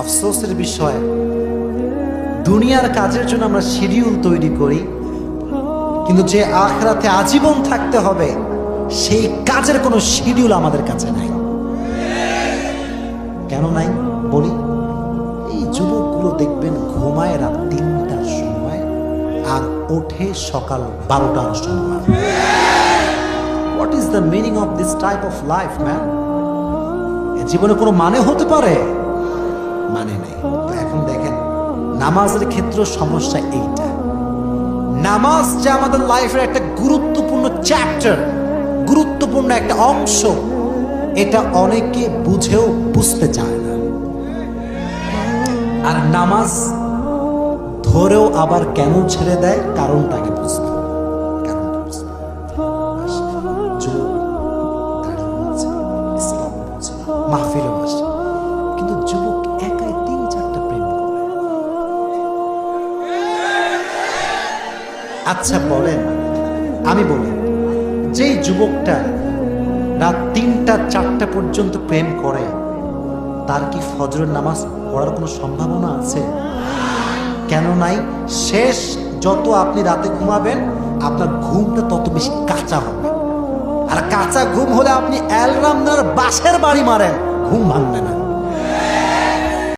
আফসোসের বিষয়, দুনিয়ার কাজের জন্য আমরা শিডিউল তৈরি করি, কিন্তু যে আখিরাতে আজীবন থাকতে হবে সেই কাজের কোনো শিডিউল আমাদের কাছে নাই। কেন নাই বলি? এই যুবকগুলো দেখবেন ঘুমায় রাত 3টার সময় আর ওঠে সকাল 12টার সময়। What is the meaning of this type of life man? জীবনে কোনো মানে হতে পারে? মানে নেই। তো এখন দেখেন, নামাজের ক্ষেত্রে সমস্যা এইটা। নামাজ যে আমাদের লাইফের একটা গুরুত্বপূর্ণ চ্যাপ্টার, গুরুত্বপূর্ণ একটা অংশ, এটা অনেকে বুঝেও বুঝতে চায় না। আর নামাজ ধরেও আবার কেন ছেড়ে দেয়, কারণটাকে বুঝতে হবে। কারণটা বুঝতে হবে। যুবক দাঁড়িয়ে বলছে, ইসলাম বলছে, মাহফিলে বসে, কিন্তু যুবক একাই 3-4টা প্রেম করে। আচ্ছা বলেন, আমি বলি, যেই যুবকটা রাত 3টা-4টা পর্যন্ত প্রেম করে, তার কি ফজরের নামাজ পড়ার কোনো সম্ভাবনা আছে? কেন নাই? শেষ যত আপনি রাতে ঘুমাবেন, আপনার ঘুমটা তত বেশি কাঁচা হবে। আর কাঁচা ঘুম হলে আপনি অ্যালার্ম বাসের বাড়ি মারেন, ঘুম ভাঙবে না।